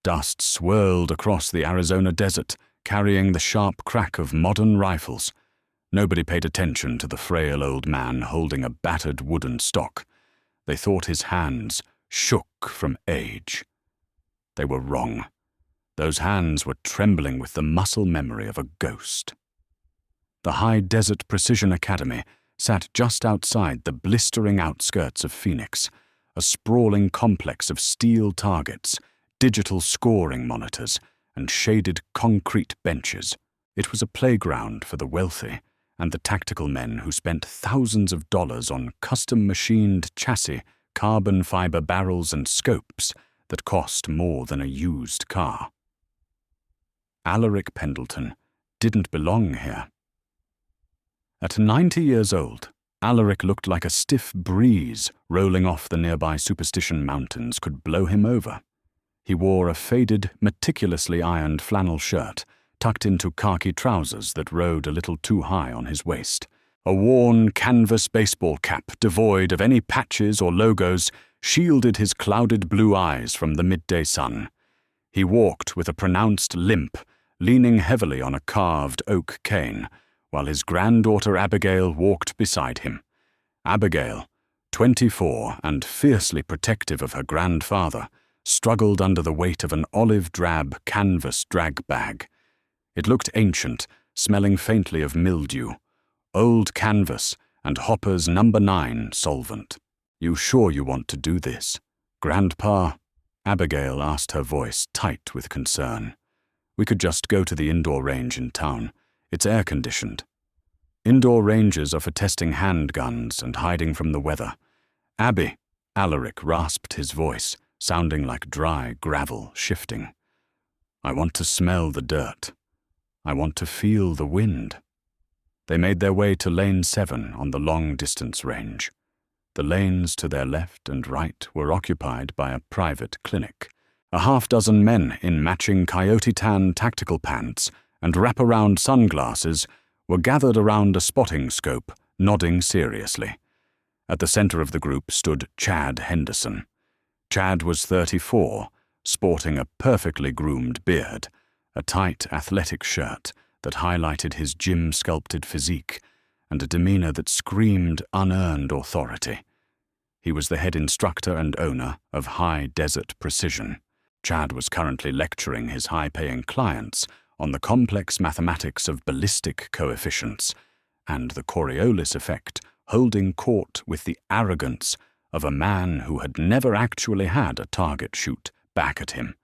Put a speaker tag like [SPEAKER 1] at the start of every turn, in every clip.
[SPEAKER 1] Dust swirled across the Arizona desert, carrying the sharp crack of modern rifles. Nobody paid attention to the frail old man holding a battered wooden stock. They thought his hands shook from age. They were wrong. Those hands were trembling with the muscle memory of a ghost. The High Desert Precision Academy sat just outside the blistering outskirts of Phoenix, a sprawling complex of steel targets, digital scoring monitors, and shaded concrete benches. It was a playground for the wealthy and the tactical men who spent thousands of dollars on custom-machined chassis, carbon fiber barrels, and scopes that cost more than a used car. Alaric Pendleton didn't belong here. At 90 years old, Alaric looked like a stiff breeze rolling off the nearby Superstition Mountains could blow him over. He wore a faded, meticulously ironed flannel shirt, tucked into khaki trousers that rode a little too high on his waist. A worn canvas baseball cap, devoid of any patches or logos, shielded his clouded blue eyes from the midday sun. He walked with a pronounced limp, leaning heavily on a carved oak cane, while his granddaughter Abigail walked beside him. Abigail, 24 and fiercely protective of her grandfather, struggled under the weight of an olive-drab canvas drag bag. It looked ancient, smelling faintly of mildew, old canvas, and Hopper's No. 9 solvent. "You sure you want to do this, Grandpa?" Abigail asked, her voice tight with concern. "We could just go to the indoor range in town. It's air-conditioned." Indoor ranges are for testing handguns and hiding from the weather. "Abby," Alaric rasped his voice, sounding like dry gravel shifting. "I want to smell the dirt. I want to feel the wind." They made their way to Lane 7 on the long-distance range. The lanes to their left and right were occupied by a private clinic. A half-dozen men in matching coyote tan tactical pants and wraparound sunglasses were gathered around a spotting scope, nodding seriously. At the center of the group stood Chad Henderson. Chad was 34, sporting a perfectly groomed beard, a tight athletic shirt that highlighted his gym-sculpted physique, and a demeanor that screamed unearned authority. He was the head instructor and owner of High Desert Precision. Chad was currently lecturing his high-paying clients on the complex mathematics of ballistic coefficients and the Coriolis effect, holding court with the arrogance of a man who had never actually had a target shoot back at him.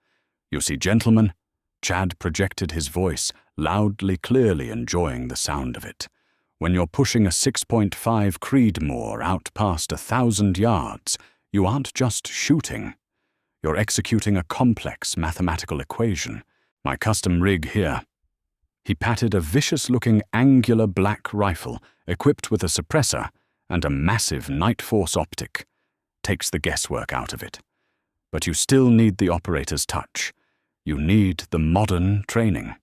[SPEAKER 1] "You see, gentlemen," Chad projected his voice, loudly, clearly enjoying the sound of it. "When you're pushing a 6.5 Creedmoor out past 1,000 yards, you aren't just shooting. You're executing a complex mathematical equation. My custom rig here." He patted a vicious-looking angular black rifle equipped with a suppressor and a massive Night Force optic. "Takes the guesswork out of it. But you still need the operator's touch. You need the modern training."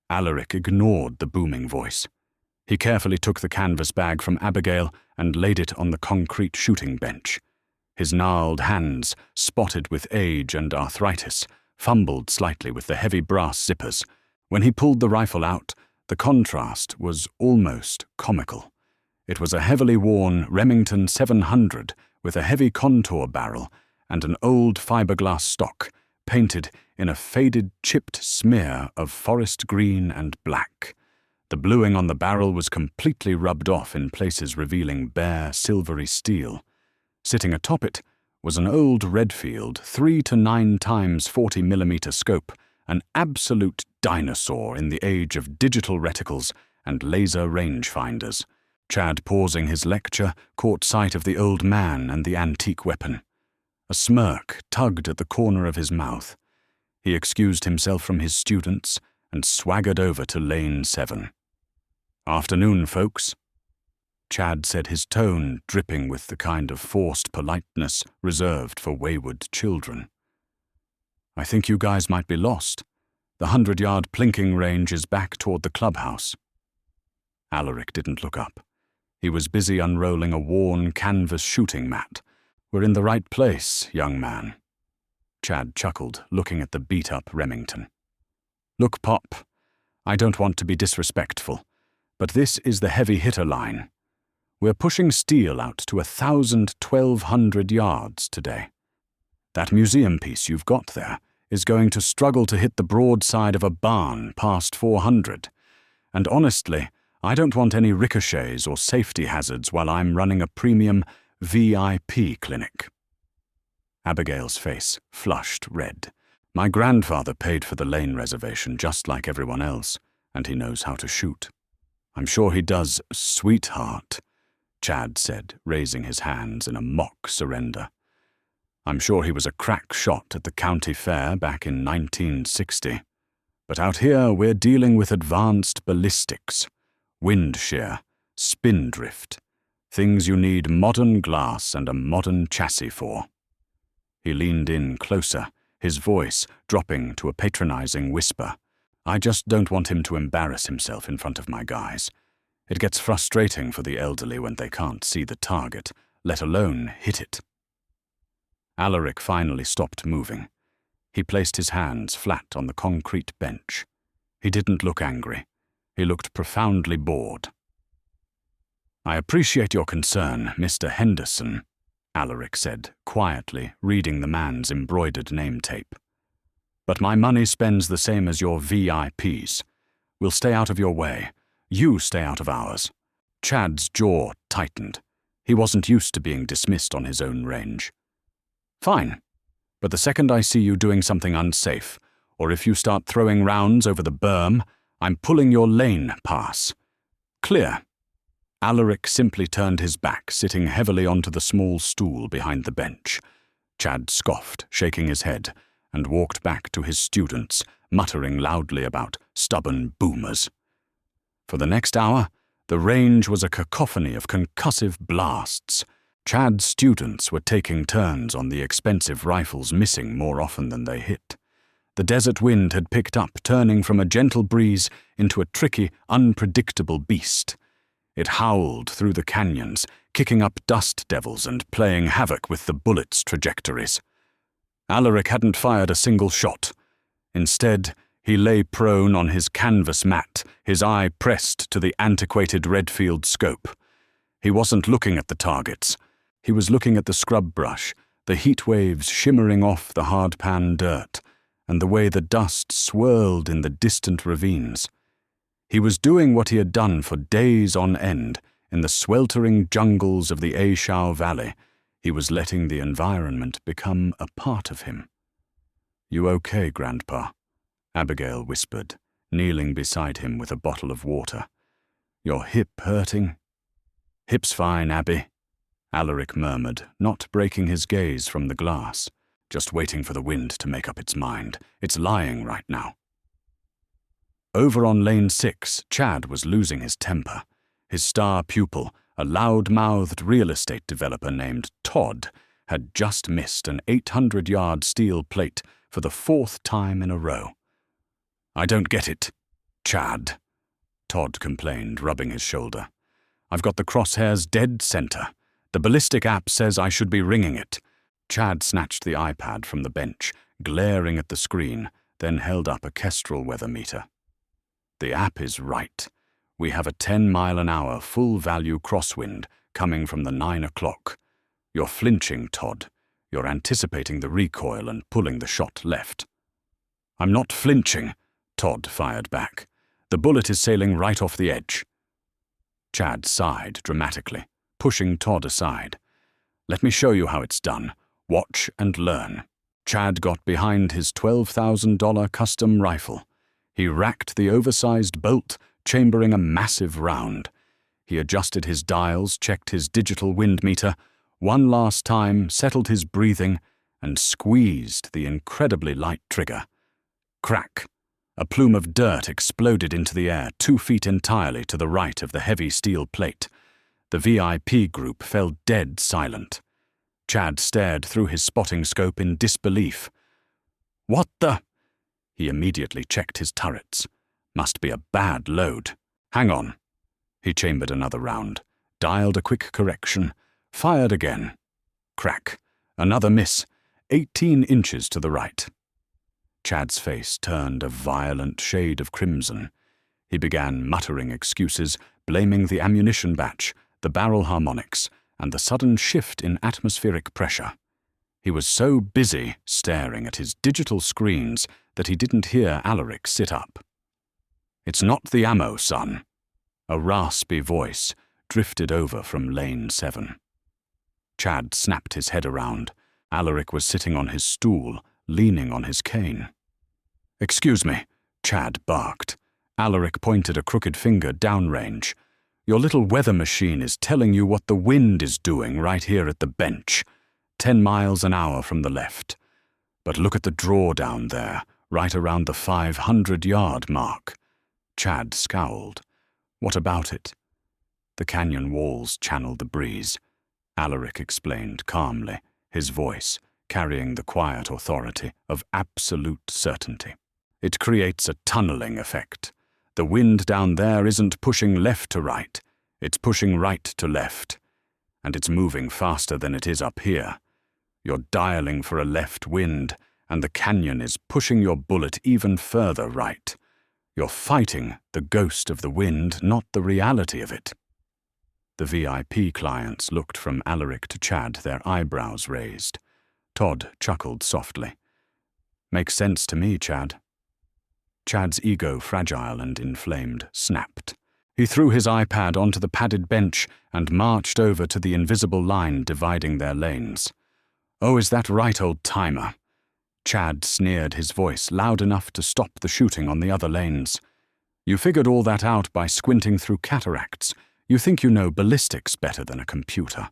[SPEAKER 1] Alaric ignored the booming voice. He carefully took the canvas bag from Abigail and laid it on the concrete shooting bench. His gnarled hands, spotted with age and arthritis, fumbled slightly with the heavy brass zippers. When he pulled the rifle out, the contrast was almost comical. It was a heavily worn Remington 700 with a heavy contour barrel and an old fiberglass stock, painted in a faded, chipped smear of forest green and black. The bluing on the barrel was completely rubbed off in places, revealing bare, silvery steel. Sitting atop it was an old Redfield 3 to 9 times 40mm scope, an absolute dinosaur in the age of digital reticles and laser rangefinders. Chad, pausing his lecture, caught sight of the old man and the antique weapon. A smirk tugged at the corner of his mouth. He excused himself from his students and swaggered over to Lane 7. "Afternoon, folks," Chad said, his tone dripping with the kind of forced politeness reserved for wayward children. "I think you guys might be lost. The 100-yard plinking range is back toward the clubhouse." Alaric didn't look up. He was busy unrolling a worn canvas shooting mat. "We're in the right place, young man." Chad chuckled, looking at the beat-up Remington. "Look, Pop, I don't want to be disrespectful, but this is the heavy hitter line. We're pushing steel out to 1,200 yards today. That museum piece you've got there is going to struggle to hit the broadside of a barn past 400, and honestly, I don't want any ricochets or safety hazards while I'm running a premium VIP clinic." Abigail's face flushed red. "My grandfather paid for the lane reservation just like everyone else, and he knows how to shoot." "I'm sure he does, sweetheart," Chad said, raising his hands in a mock surrender. "I'm sure he was a crack shot at the county fair back in 1960. But out here we're dealing with advanced ballistics, wind shear, spin drift, things you need modern glass and a modern chassis for." He leaned in closer, his voice dropping to a patronizing whisper. "I just don't want him to embarrass himself in front of my guys. It gets frustrating for the elderly when they can't see the target, let alone hit it." Alaric finally stopped moving. He placed his hands flat on the concrete bench. He didn't look angry. He looked profoundly bored. "I appreciate your concern, Mr. Henderson," Alaric said, quietly reading the man's embroidered name tape. "But my money spends the same as your VIPs. We'll stay out of your way. You stay out of ours." Chad's jaw tightened. He wasn't used to being dismissed on his own range. "Fine. But the second I see you doing something unsafe, or if you start throwing rounds over the berm, I'm pulling your lane pass. Clear." Alaric simply turned his back, sitting heavily onto the small stool behind the bench. Chad scoffed, shaking his head, and walked back to his students, muttering loudly about stubborn boomers. For the next hour, the range was a cacophony of concussive blasts. Chad's students were taking turns on the expensive rifles, missing more often than they hit. The desert wind had picked up, turning from a gentle breeze into a tricky, unpredictable beast. It howled through the canyons, kicking up dust devils and playing havoc with the bullets' trajectories. Alaric hadn't fired a single shot. Instead, he lay prone on his canvas mat, his eye pressed to the antiquated Redfield scope. He wasn't looking at the targets. He was looking at the scrub brush, the heat waves shimmering off the hardpan dirt, and the way the dust swirled in the distant ravines. He was doing what he had done for days on end in the sweltering jungles of the Aishau Valley. He was letting the environment become a part of him. "You okay, Grandpa?" Abigail whispered, kneeling beside him with a bottle of water. "Your hip hurting?" "Hip's fine, Abby," Alaric murmured, not breaking his gaze from the glass, just waiting for the wind to make up its mind. It's lying right now. Over on Lane 6, Chad was losing his temper. His star pupil, a loud-mouthed real estate developer named Todd, had just missed an 800-yard steel plate for the 4th time in a row. "I don't get it, Chad," Todd complained, rubbing his shoulder. "I've got the crosshairs dead center. The ballistic app says I should be ringing it." Chad snatched the iPad from the bench, glaring at the screen, then held up a Kestrel weather meter. "The app is right. We have a 10-mile-an-hour full-value crosswind coming from the 9 o'clock. You're flinching, Todd. You're anticipating the recoil and pulling the shot left." "I'm not flinching," Todd fired back. "The bullet is sailing right off the edge." Chad sighed dramatically, pushing Todd aside. "Let me show you how it's done. Watch and learn." Chad got behind his $12,000 custom rifle. He racked the oversized bolt, chambering a massive round. He adjusted his dials, checked his digital wind meter, one last time settled his breathing, and squeezed the incredibly light trigger. Crack! A plume of dirt exploded into the air 2 feet entirely to the right of the heavy steel plate. The VIP group fell dead silent. Chad stared through his spotting scope in disbelief. "What the?" He immediately checked his turrets. Must be a bad load. "Hang on." He chambered another round, dialed a quick correction, fired again. Crack. Another miss. 18 inches to the right. Chad's face turned a violent shade of crimson. He began muttering excuses, blaming the ammunition batch, the barrel harmonics, and the sudden shift in atmospheric pressure. He was so busy staring at his digital screens that he didn't hear Alaric sit up. "It's not the ammo, son." A raspy voice drifted over from lane 7. Chad snapped his head around. Alaric was sitting on his stool, leaning on his cane. "Excuse me," Chad barked. Alaric pointed a crooked finger downrange. "Your little weather machine is telling you what the wind is doing right here at the bench, 10 miles an hour from the left. But look at the draw down there, right around the 500-yard mark." Chad scowled. "What about it?" "The canyon walls channel the breeze," Alaric explained calmly, his voice carrying the quiet authority of absolute certainty. "It creates a tunneling effect. The wind down there isn't pushing left to right, it's pushing right to left. And it's moving faster than it is up here. You're dialing for a left wind, and the canyon is pushing your bullet even further right. You're fighting the ghost of the wind, not the reality of it." The VIP clients looked from Alaric to Chad, their eyebrows raised. Todd chuckled softly. "Makes sense to me, Chad." Chad's ego, fragile and inflamed, snapped. He threw his iPad onto the padded bench and marched over to the invisible line dividing their lanes. "Oh, is that right, old timer?" Chad sneered, his voice loud enough to stop the shooting on the other lanes. "You figured all that out by squinting through cataracts. You think you know ballistics better than a computer."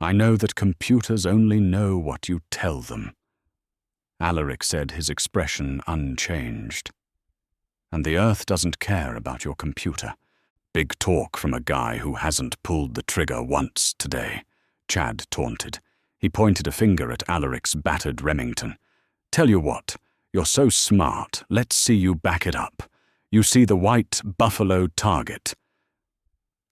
[SPEAKER 1] "I know that computers only know what you tell them," Alaric said, his expression unchanged. "And the Earth doesn't care about your computer." "Big talk from a guy who hasn't pulled the trigger once today," Chad taunted. He pointed a finger at Alaric's battered Remington. "Tell you what, you're so smart, let's see you back it up. You see the white buffalo target?"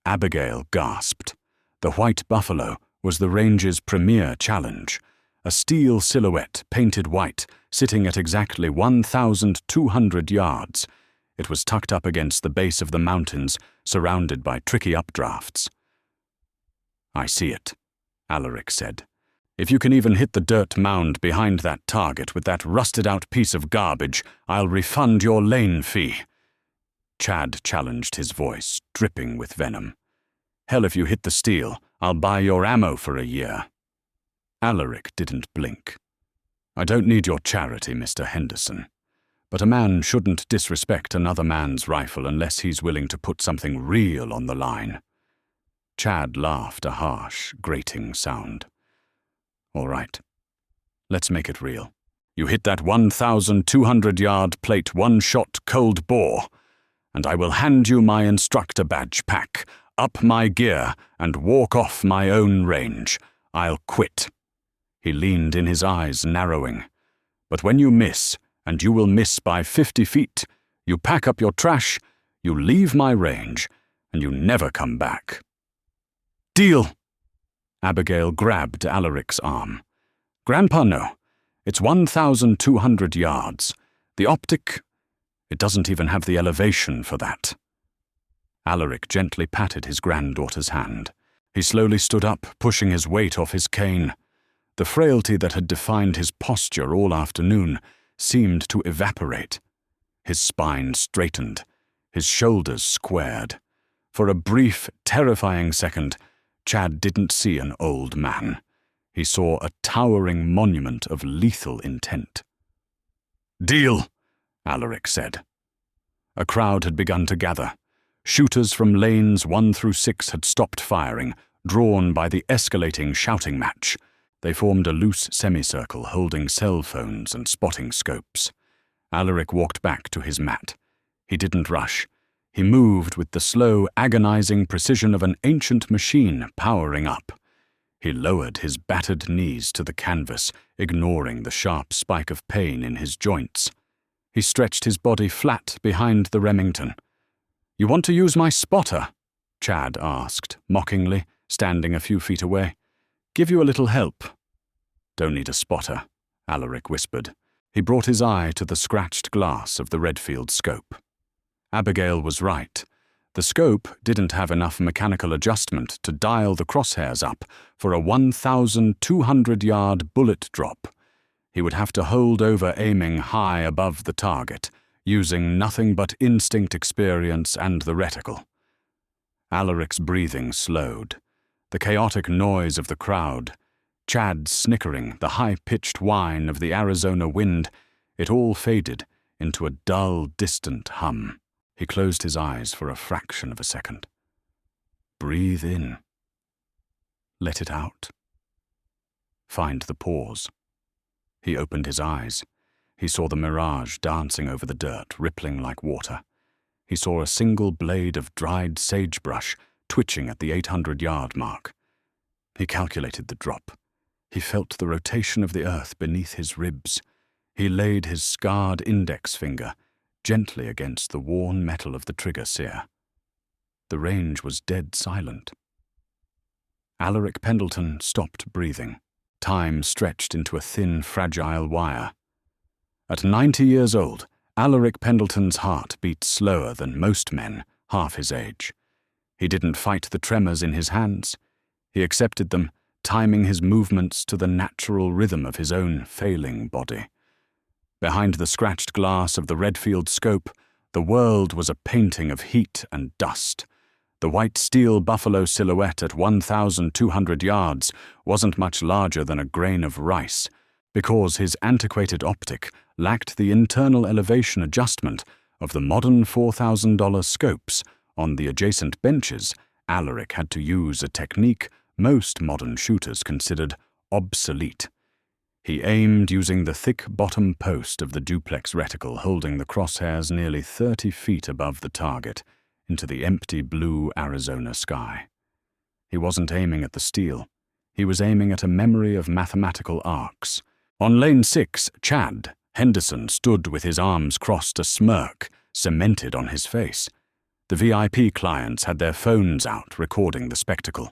[SPEAKER 1] Abigail gasped. The white buffalo was the range's premier challenge. A steel silhouette, painted white, sitting at exactly 1,200 yards. It was tucked up against the base of the mountains, surrounded by tricky updrafts. "I see it," Alaric said. "If you can even hit the dirt mound behind that target with that rusted-out piece of garbage, I'll refund your lane fee." Chad challenged, his voice dripping with venom. "Hell, if you hit the steel, I'll buy your ammo for a year." Alaric didn't blink. "I don't need your charity, Mr. Henderson. But a man shouldn't disrespect another man's rifle unless he's willing to put something real on the line." Chad laughed, a harsh, grating sound. "All right. Let's make it real. You hit that 1,200-yard plate one-shot cold bore, and I will hand you my instructor badge pack, up my gear, and walk off my own range. I'll quit." He leaned in, his eyes narrowing. "But when you miss, and you will miss by 50 feet, you pack up your trash, you leave my range, and you never come back." "Deal!" Abigail grabbed Alaric's arm. "Grandpa, no. It's 1,200 yards. The optic, it doesn't even have the elevation for that." Alaric gently patted his granddaughter's hand. He slowly stood up, pushing his weight off his cane. The frailty that had defined his posture all afternoon seemed to evaporate. His spine straightened, his shoulders squared. For a brief, terrifying second, Chad didn't see an old man. He saw a towering monument of lethal intent. "Deal," Alaric said. A crowd had begun to gather. Shooters from lanes 1 through 6 had stopped firing, drawn by the escalating shouting match. They formed a loose semicircle, holding cell phones and spotting scopes. Alaric walked back to his mat. He didn't rush. He moved with the slow, agonizing precision of an ancient machine powering up. He lowered his battered knees to the canvas, ignoring the sharp spike of pain in his joints. He stretched his body flat behind the Remington. "You want to use my spotter?" Chad asked, mockingly, standing a few feet away. "Give you a little help." "Don't need a spotter," Alaric whispered. He brought his eye to the scratched glass of the Redfield scope. Abigail was right. The scope didn't have enough mechanical adjustment to dial the crosshairs up for a 1,200-yard bullet drop. He would have to hold over aiming high above the target, using nothing but instinct experience and the reticle. Alaric's breathing slowed. The chaotic noise of the crowd, Chad's snickering, the high-pitched whine of the Arizona wind, it all faded into a dull, distant hum. He closed his eyes for a fraction of a second. Breathe in. Let it out. Find the pause. He opened his eyes. He saw the mirage dancing over the dirt, rippling like water. He saw a single blade of dried sagebrush twitching at the 800-yard mark. He calculated the drop. He felt the rotation of the earth beneath his ribs. He laid his scarred index finger gently against the worn metal of the trigger sear. The range was dead silent. Alaric Pendleton stopped breathing. Time stretched into a thin, fragile wire. At 90 years old, Alaric Pendleton's heart beat slower than most men half his age. He didn't fight the tremors in his hands. He accepted them, timing his movements to the natural rhythm of his own failing body. Behind the scratched glass of the Redfield scope, the world was a painting of heat and dust. The white steel buffalo silhouette at 1,200 yards wasn't much larger than a grain of rice. Because his antiquated optic lacked the internal elevation adjustment of the modern $4,000 scopes on the adjacent benches, Alaric had to use a technique most modern shooters considered obsolete. He aimed using the thick bottom post of the duplex reticle holding the crosshairs nearly 30 feet above the target into the empty blue Arizona sky. He wasn't aiming at the steel. He was aiming at a memory of mathematical arcs. On lane 6, Chad Henderson stood with his arms crossed, a smirk cemented on his face. The VIP clients had their phones out recording the spectacle.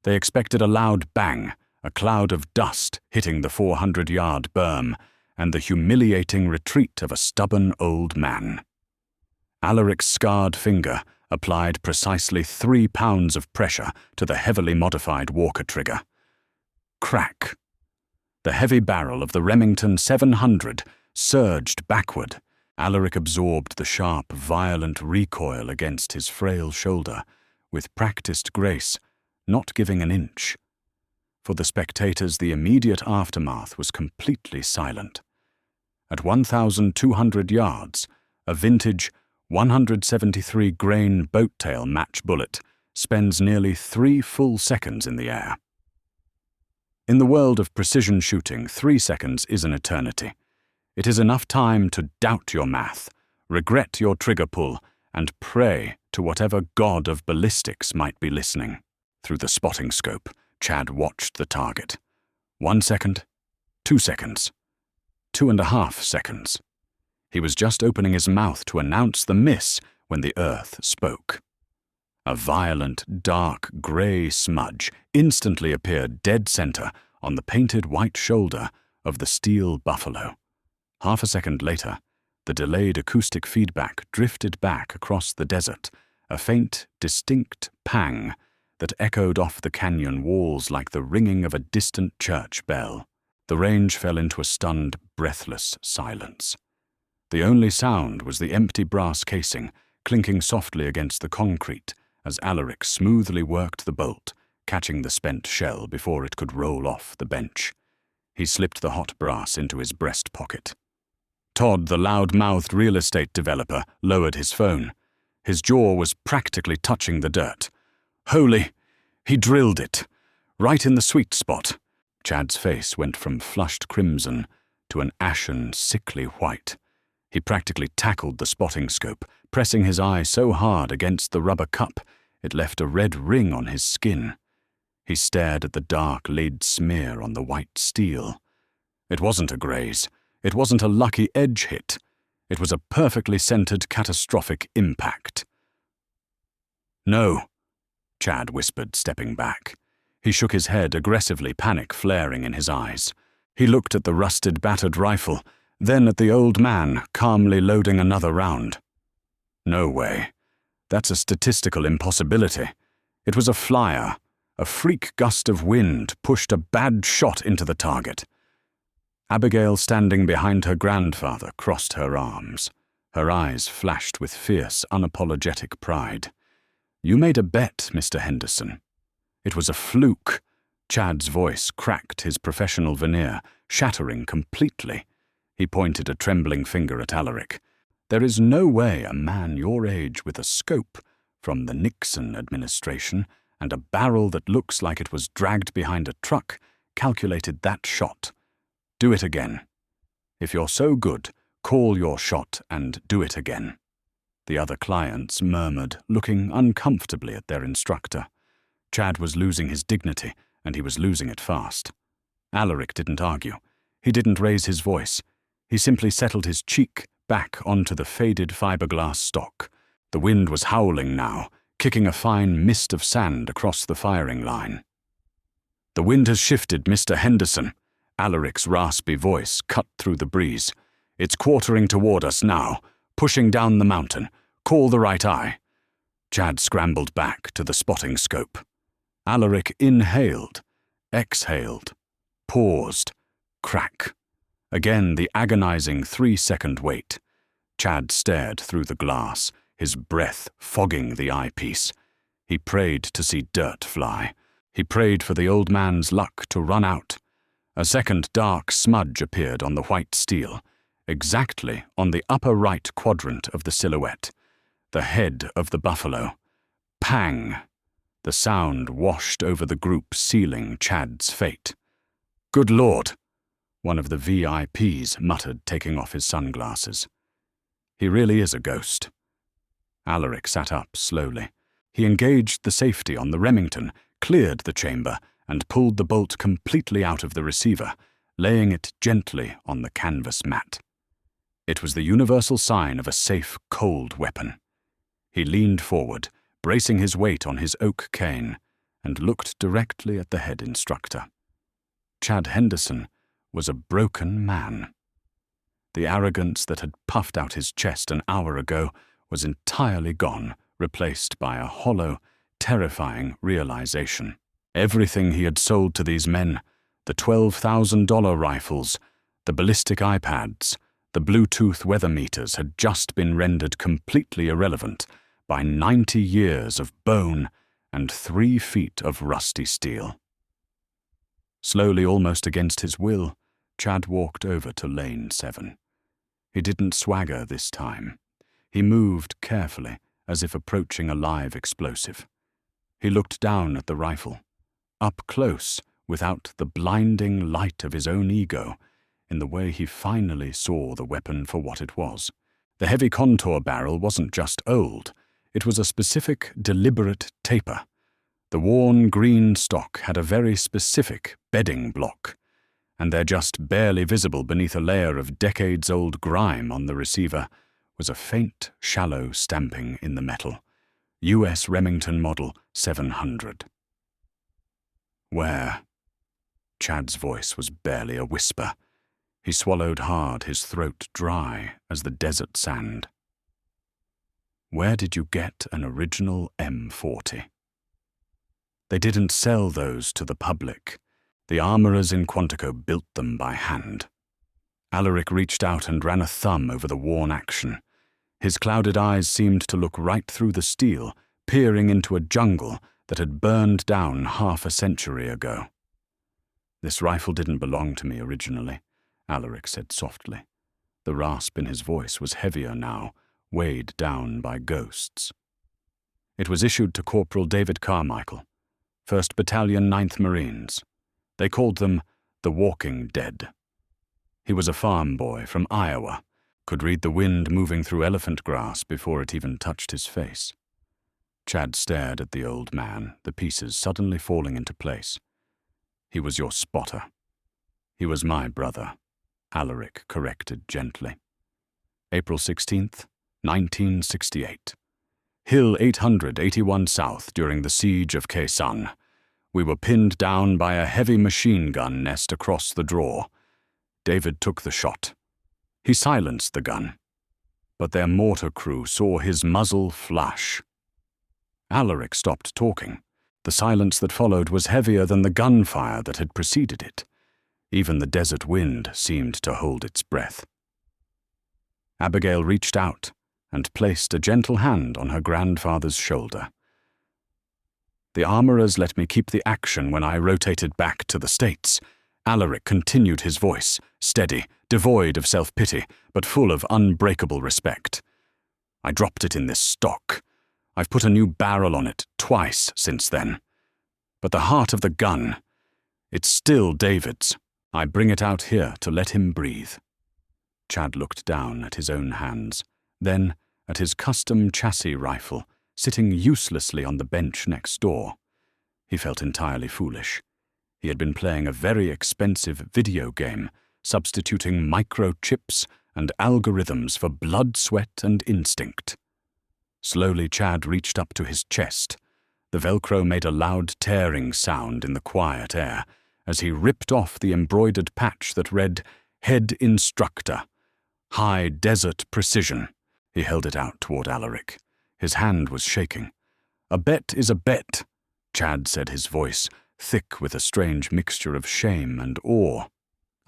[SPEAKER 1] They expected a loud bang, a cloud of dust hitting the 400-yard berm, and the humiliating retreat of a stubborn old man. Alaric's scarred finger applied precisely 3 pounds of pressure to the heavily modified Walker trigger. Crack! The heavy barrel of the Remington 700 surged backward. Alaric absorbed the sharp, violent recoil against his frail shoulder, with practiced grace, not giving an inch. For the spectators, the immediate aftermath was completely silent. At 1,200 yards, a vintage 173-grain boat-tail match bullet spends nearly 3 full seconds in the air. In the world of precision shooting, 3 seconds is an eternity. It is enough time to doubt your math, regret your trigger pull, and pray to whatever god of ballistics might be listening. Through the spotting scope, Chad watched the target. 1 second, 2 seconds, 2.5 seconds. He was just opening his mouth to announce the miss when the earth spoke. A violent, dark, grey smudge instantly appeared dead center on the painted white shoulder of the steel buffalo. Half a second later, the delayed acoustic feedback drifted back across the desert, a faint, distinct pang that echoed off the canyon walls like the ringing of a distant church bell. The range fell into a stunned, breathless silence. The only sound was the empty brass casing clinking softly against the concrete as Alaric smoothly worked the bolt, catching the spent shell before it could roll off the bench. He slipped the hot brass into his breast pocket. Todd, the loud-mouthed real estate developer, lowered his phone. His jaw was practically touching the dirt. Holy! He drilled it. Right in the sweet spot. Chad's face went from flushed crimson to an ashen, sickly white. He practically tackled the spotting scope, pressing his eye so hard against the rubber cup it left a red ring on his skin. He stared at the dark, lead smear on the white steel. It wasn't a graze. It wasn't a lucky edge hit. It was a perfectly centered, catastrophic impact. No, Chad whispered, stepping back. He shook his head aggressively, panic flaring in his eyes. He looked at the rusted, battered rifle, then at the old man calmly loading another round. No way. That's a statistical impossibility. It was a flyer. A freak gust of wind pushed a bad shot into the target. Abigail, standing behind her grandfather, crossed her arms. Her eyes flashed with fierce, unapologetic pride. "You made a bet, Mr. Henderson." "It was a fluke." Chad's voice cracked his professional veneer, shattering completely. He pointed a trembling finger at Alaric. "There is no way a man your age with a scope from the Nixon administration and a barrel that looks like it was dragged behind a truck calculated that shot. Do it again. If you're so good, call your shot and do it again." The other clients murmured, looking uncomfortably at their instructor. Chad was losing his dignity, and he was losing it fast. Alaric didn't argue. He didn't raise his voice. He simply settled his cheek back onto the faded fiberglass stock. The wind was howling now, kicking a fine mist of sand across the firing line. "The wind has shifted, Mr. Henderson." Alaric's raspy voice cut through the breeze. "It's quartering toward us now, pushing down the mountain. Call the right eye." Chad scrambled back to the spotting scope. Alaric inhaled, exhaled, paused, crack. Again the agonizing 3-second wait. Chad stared through the glass, his breath fogging the eyepiece. He prayed to see dirt fly. He prayed for the old man's luck to run out. A second dark smudge appeared on the white steel, exactly on the upper right quadrant of the silhouette. The head of the buffalo. Pang! The sound washed over the group, sealing Chad's fate. "Good Lord!" one of the VIPs muttered, taking off his sunglasses. "He really is a ghost." Alaric sat up slowly. He engaged the safety on the Remington, cleared the chamber, and pulled the bolt completely out of the receiver, laying it gently on the canvas mat. It was the universal sign of a safe, cold weapon. He leaned forward, bracing his weight on his oak cane, and looked directly at the head instructor. Chad Henderson was a broken man. The arrogance that had puffed out his chest an hour ago was entirely gone, replaced by a hollow, terrifying realization. Everything he had sold to these men, the $12,000 rifles, the ballistic iPads, the Bluetooth weather meters, had just been rendered completely irrelevant by 90 years of bone and 3 feet of rusty steel. Slowly, almost against his will, Chad walked over to Lane 7. He didn't swagger this time. He moved carefully, as if approaching a live explosive. He looked down at the rifle, up close, without the blinding light of his own ego, in the way he finally saw the weapon for what it was. The heavy contour barrel wasn't just old. It was a specific, deliberate taper. The worn green stock had a very specific bedding block, and there, just barely visible beneath a layer of decades-old grime on the receiver, was a faint, shallow stamping in the metal. U.S. Remington Model 700. "Where?" Chad's voice was barely a whisper. He swallowed hard, his throat dry as the desert sand. "Where did you get an original M40? They didn't sell those to the public. The armorers in Quantico built them by hand." Alaric reached out and ran a thumb over the worn action. His clouded eyes seemed to look right through the steel, peering into a jungle that had burned down half a century ago. "This rifle didn't belong to me originally," Alaric said softly. The rasp in his voice was heavier now, weighed down by ghosts. "It was issued to Corporal David Carmichael, 1st Battalion, 9th Marines. They called them the Walking Dead. He was a farm boy from Iowa, could read the wind moving through elephant grass before it even touched his face." Chad stared at the old man, the pieces suddenly falling into place. "He was your spotter." "He was my brother," Alaric corrected gently. "April 16th, 1968. Hill 881 South during the siege of Khe Sanh. We were pinned down by a heavy machine gun nest across the draw. David took the shot. He silenced the gun, but their mortar crew saw his muzzle flash. Alaric stopped talking. The silence that followed was heavier than the gunfire that had preceded it. Even the desert wind seemed to hold its breath. Abigail reached out and placed a gentle hand on her grandfather's shoulder. The armorers let me keep the action when I rotated back to the States. Alaric continued, his voice, steady, devoid of self-pity, but full of unbreakable respect. I dropped it in this stock. I've put a new barrel on it twice since then. But the heart of the gun, it's still David's. I bring it out here to let him breathe. Chad looked down at his own hands, then at his custom chassis rifle, sitting uselessly on the bench next door. He felt entirely foolish. He had been playing a very expensive video game, substituting microchips and algorithms for blood, sweat, and instinct. Slowly, Chad reached up to his chest. The Velcro made a loud tearing sound in the quiet air as he ripped off the embroidered patch that read, "Head Instructor, High Desert Precision." He held it out toward Alaric. His hand was shaking. "A bet is a bet," Chad said, his voice thick with a strange mixture of shame and awe.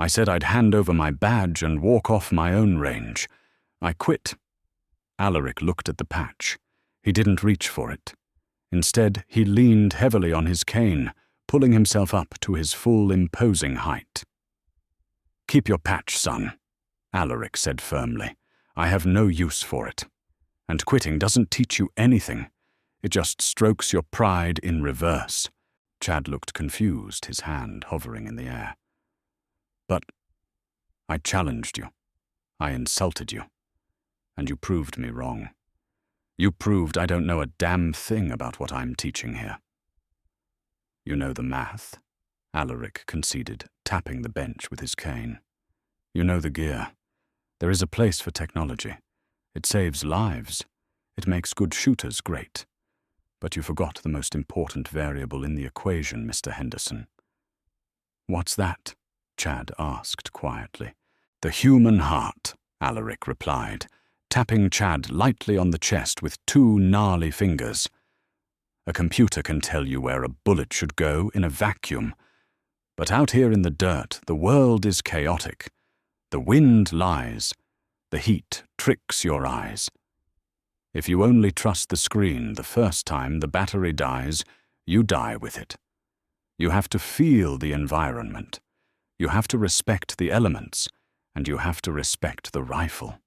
[SPEAKER 1] "I said I'd hand over my badge and walk off my own range. I quit." Alaric looked at the patch. He didn't reach for it. Instead, he leaned heavily on his cane, pulling himself up to his full, imposing height. "Keep your patch, son," Alaric said firmly. "I have no use for it. And quitting doesn't teach you anything. It just strokes your pride in reverse." Chad looked confused, his hand hovering in the air. "But I challenged you. I insulted you. And you proved me wrong. You proved I don't know a damn thing about what I'm teaching here." "You know the math," Alaric conceded, tapping the bench with his cane. "You know the gear. There is a place for technology. It saves lives. It makes good shooters great. But you forgot the most important variable in the equation, Mr. Henderson." "What's that?" Chad asked quietly. "The human heart," Alaric replied, tapping Chad lightly on the chest with two gnarly fingers. "A computer can tell you where a bullet should go in a vacuum. But out here in the dirt, the world is chaotic. The wind lies. The heat tricks your eyes. If you only trust the screen the first time the battery dies, you die with it. You have to feel the environment. You have to respect the elements, and you have to respect the rifle.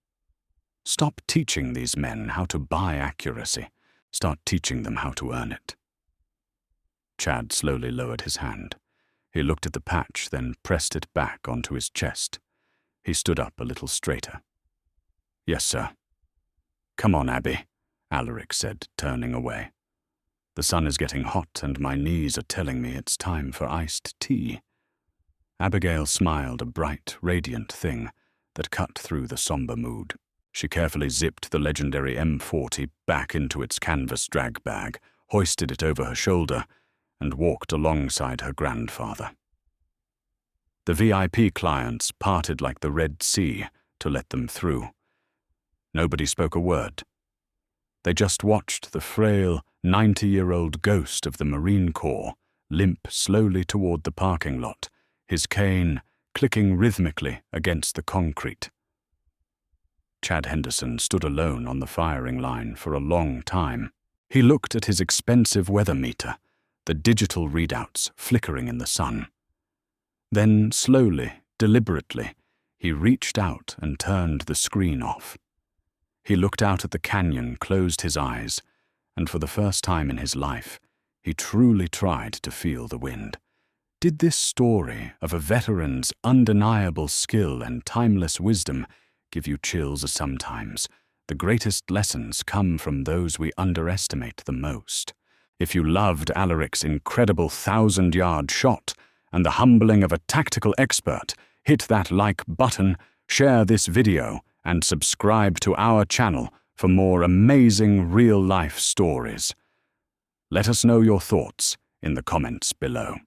[SPEAKER 1] Stop teaching these men how to buy accuracy. Start teaching them how to earn it." Chad slowly lowered his hand. He looked at the patch, then pressed it back onto his chest. He stood up a little straighter. "Yes, sir." "Come on, Abby," Alaric said, turning away. "The sun is getting hot and my knees are telling me it's time for iced tea." Abigail smiled, a bright, radiant thing that cut through the somber mood. She carefully zipped the legendary M40 back into its canvas drag bag, hoisted it over her shoulder, and walked alongside her grandfather. The VIP clients parted like the Red Sea to let them through. Nobody spoke a word. They just watched the frail, 90-year-old ghost of the Marine Corps limp slowly toward the parking lot, his cane clicking rhythmically against the concrete. Chad Henderson stood alone on the firing line for a long time. He looked at his expensive weather meter, the digital readouts flickering in the sun. Then, slowly, deliberately, he reached out and turned the screen off. He looked out at the canyon, closed his eyes, and for the first time in his life, he truly tried to feel the wind. Did this story of a veteran's undeniable skill and timeless wisdom give you chills? Sometimes the greatest lessons come from those we underestimate the most. If you loved Alaric's incredible 1,000-yard shot and the humbling of a tactical expert, hit that like button, share this video, and subscribe to our channel for more amazing real-life stories. Let us know your thoughts in the comments below.